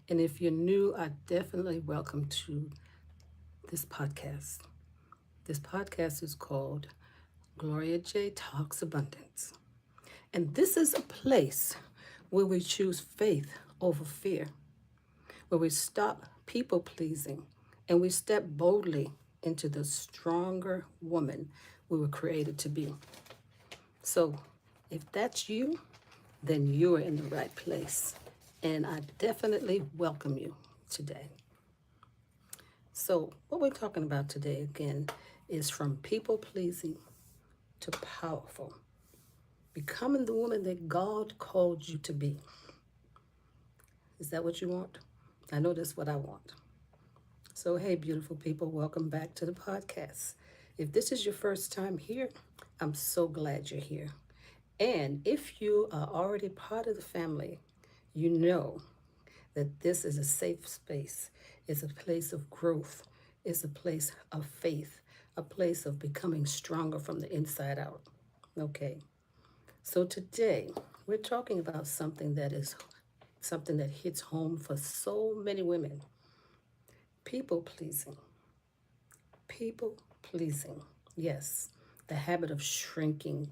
And if you're new, I definitely welcome to this podcast. This podcast is called Gloria J Talks Abundance. And this is a place where we choose faith over fear, where we stop people pleasing and we step boldly into the stronger woman we were created to be. So, if that's you, then you are in the right place. And I definitely welcome you today. So, what we're talking about today again is from people pleasing to powerful, becoming the woman that God called you to be. Is that what you want? I know that's what I want. So, hey, beautiful people, welcome back to the podcast. If this is your first time here, I'm so glad you're here. And if you are already part of the family, you know that this is a safe space. It's a place of growth. It's a place of faith, a place of becoming stronger from the inside out. Okay, so today we're talking about something that hits home for so many women: people pleasing. People pleasing. Yes, the habit of shrinking,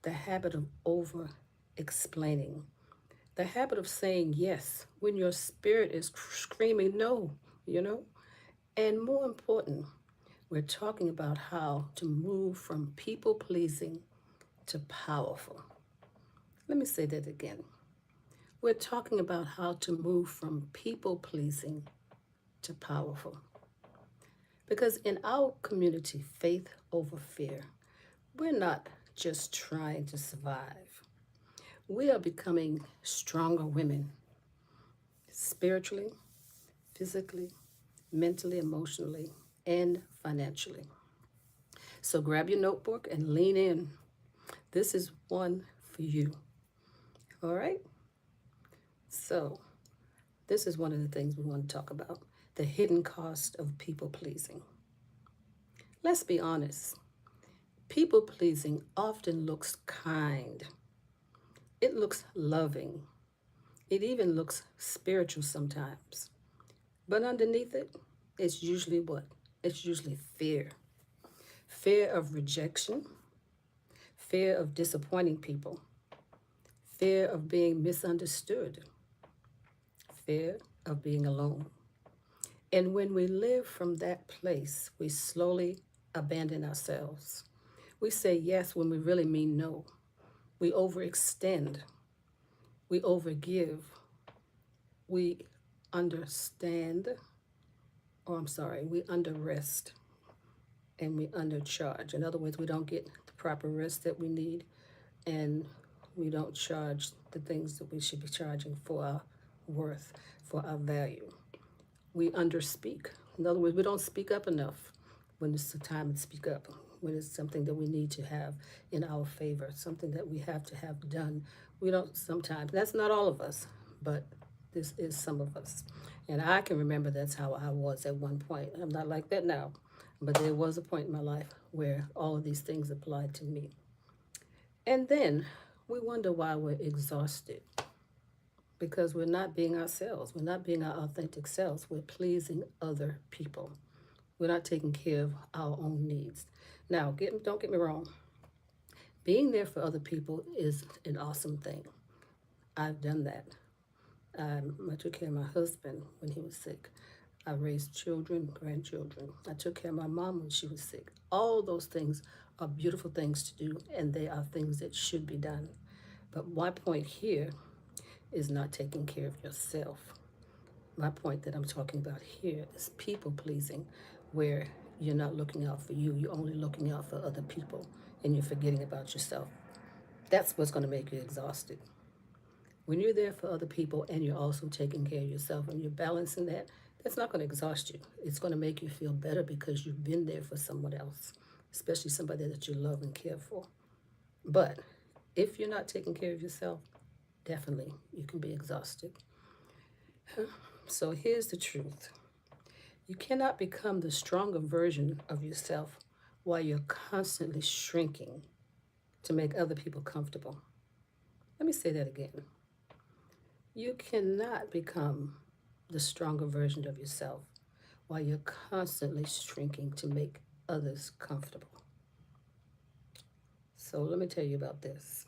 the habit of over explaining, the habit of saying yes when your spirit is screaming no, you know? And more important, we're talking about how to move from people pleasing to powerful. Let me say that again. We're talking about how to move from people pleasing to powerful. Because in our community, faith over fear, we're not just trying to survive. We are becoming stronger women spiritually, physically, mentally, emotionally, and financially. So grab your notebook and lean in. This is one for you. All right? So, this is one of the things we want to talk about: the hidden cost of people pleasing. Let's be honest. People pleasing often looks kind, it looks loving, it even looks spiritual sometimes. But underneath it, it's usually what? It's usually fear: fear of rejection, fear of disappointing people, fear of being misunderstood, fear of being alone. And when we live from that place, we slowly abandon ourselves. We say yes when we really mean no. We overextend, we overgive, we understand, we underrest and we undercharge. In other words, we don't get the proper rest that we need, and we don't charge the things that we should be charging for our worth, for our value. We underspeak. In other words, we don't speak up enough when it's the time to speak up, when it's something that we need to have in our favor, something that we have to have done. We don't sometimes, that's not all of us, but this is some of us. And I can remember that's how I was at one point. I'm not like that now, but there was a point in my life where all of these things applied to me. And then we wonder why we're exhausted, because we're not being ourselves. We're not being our authentic selves. We're pleasing other people. We're not taking care of our own needs. Now, don't get me wrong. Being there for other people is an awesome thing. I've done that. I took care of my husband when he was sick. I raised children, grandchildren. I took care of my mom when she was sick. All those things are beautiful things to do, and they are things that should be done. But my point here is not taking care of yourself. My point that I'm talking about here is people pleasing, where you're not looking out for you, you're only looking out for other people, and you're forgetting about yourself. That's what's going to make you exhausted. When you're there for other people and you're also taking care of yourself and you're balancing that, that's not going to exhaust you. It's going to make you feel better because you've been there for someone else, especially somebody that you love and care for. But if you're not taking care of yourself, definitely you can be exhausted. So here's the truth: you cannot become the stronger version of yourself while you're constantly shrinking to make other people comfortable. Let me say that again. You cannot become the stronger version of yourself while you're constantly shrinking to make others comfortable. So let me tell you about this.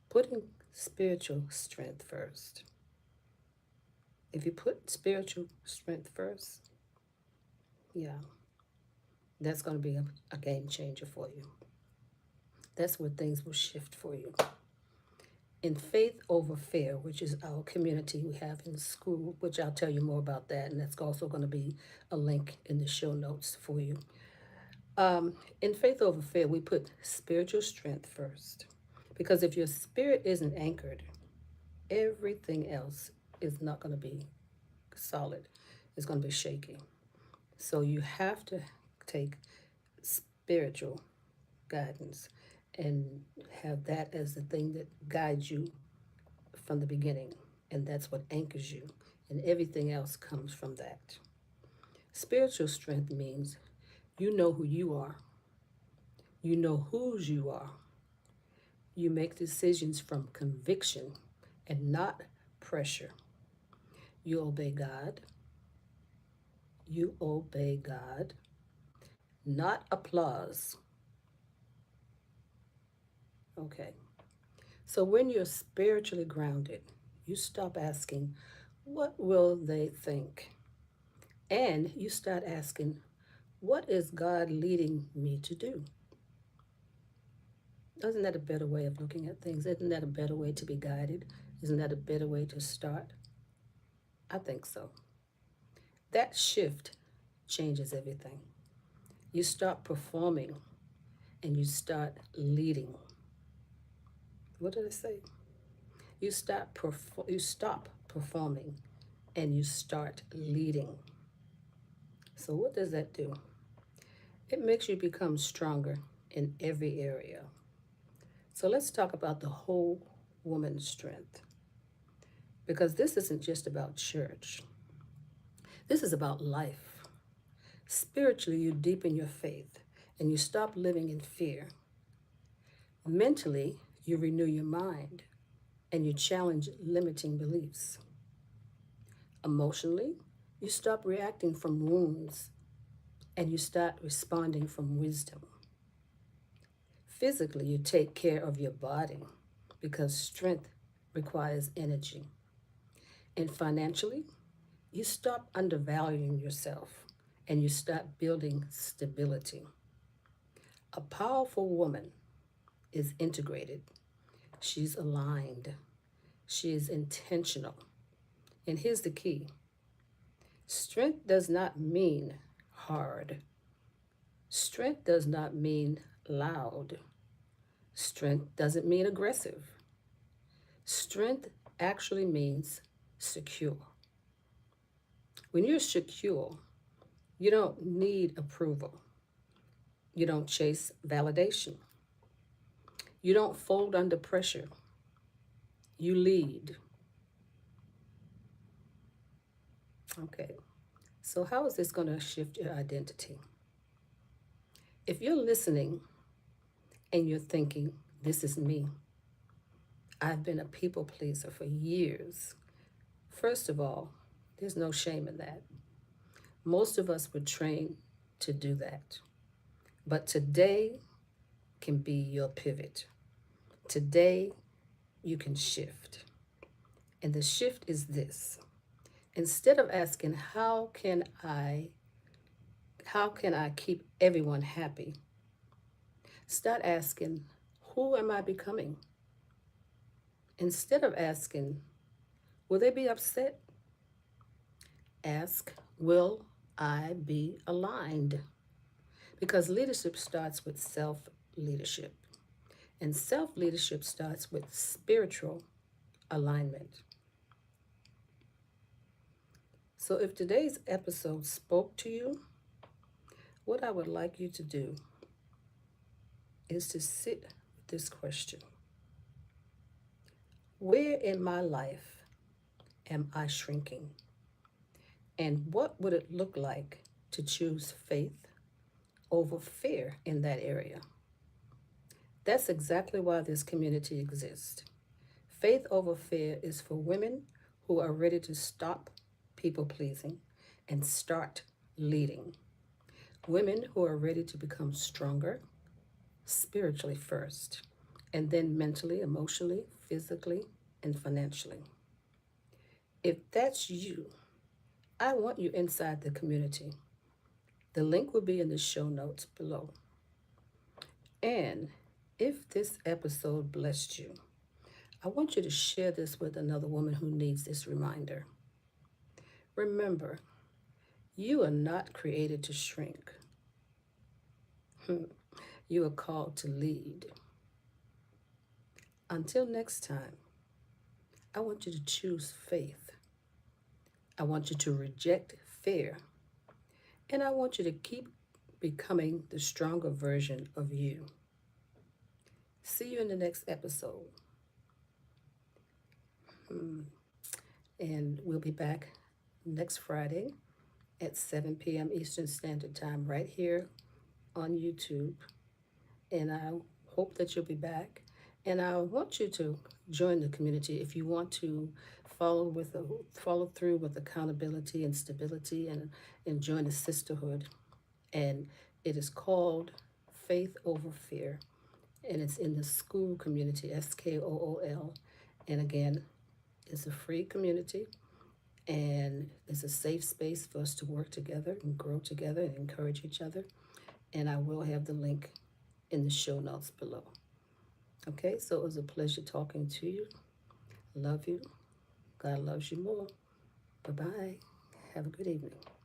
Putting spiritual strength first. If you put spiritual strength first, yeah, that's going to be a game changer for you. That's where things will shift for you. In Faith Over Fear, which is our community we have in school, which I'll tell you more about that, and that's also going to be a link in the show notes for you. In Faith Over Fear, we put spiritual strength first. Because if your spirit isn't anchored, everything else is not going to be solid. It's going to be shaky. So you have to take spiritual guidance and have that as the thing that guides you from the beginning. And that's what anchors you. And everything else comes from that. Spiritual strength means you know who you are, you know whose you are. You make decisions from conviction and not pressure. You obey God. You obey God, not applause. Okay. So when you're spiritually grounded, you stop asking, what will they think? And you start asking, what is God leading me to do? Isn't that a better way of looking at things? Isn't that a better way to be guided? Isn't that a better way to start? I think so. That shift changes everything. You stop performing and you start leading. What did I say? You stop performing and you start leading. So what does that do? It makes you become stronger in every area. So let's talk about the whole woman's strength. Because this isn't just about church. This is about life. Spiritually, you deepen your faith and you stop living in fear. Mentally, you renew your mind and you challenge limiting beliefs. Emotionally, you stop reacting from wounds and you start responding from wisdom. Physically, you take care of your body because strength requires energy. And financially, you stop undervaluing yourself and you start building stability. A powerful woman is integrated, she's aligned, she is intentional. And here's the key: strength does not mean hard, strength does not mean loud, strength doesn't mean aggressive. Strength actually means secure. When you're secure, you don't need approval. You don't chase validation. You don't fold under pressure. You lead. Okay, so how is this going to shift your identity? If you're listening and you're thinking, this is me, I've been a people pleaser for years. First of all, there's no shame in that. Most of us were trained to do that. But today can be your pivot. Today, you can shift. And the shift is this. Instead of asking, how can I keep everyone happy? Start asking, who am I becoming? Instead of asking, will they be upset? Ask, will I be aligned? Because leadership starts with self-leadership. And self-leadership starts with spiritual alignment. So if today's episode spoke to you, what I would like you to do is to sit with this question. Where in my life am I shrinking? And what would it look like to choose faith over fear in that area? That's exactly why this community exists. Faith over fear is for women who are ready to stop people pleasing and start leading. Women who are ready to become stronger spiritually first, and then mentally, emotionally, physically, and financially. If that's you, I want you inside the community. The link will be in the show notes below. And if this episode blessed you, I want you to share this with another woman who needs this reminder. Remember, you are not created to shrink. You are called to lead. Until next time, I want you to choose faith. I want you to reject fear. And I want you to keep becoming the stronger version of you. See you in the next episode. And we'll be back next Friday at 7 p.m. Eastern Standard Time right here on YouTube. And I hope that you'll be back. And I want you to join the community if you want to follow through with accountability and stability and join a sisterhood. And it is called Faith Over Fear. And it's in the school community, SKOOL. And again, it's a free community. And it's a safe space for us to work together and grow together and encourage each other. And I will have the link in the show notes below. Okay, so it was a pleasure talking to you. Love you. God loves you more. Bye-bye. Have a good evening.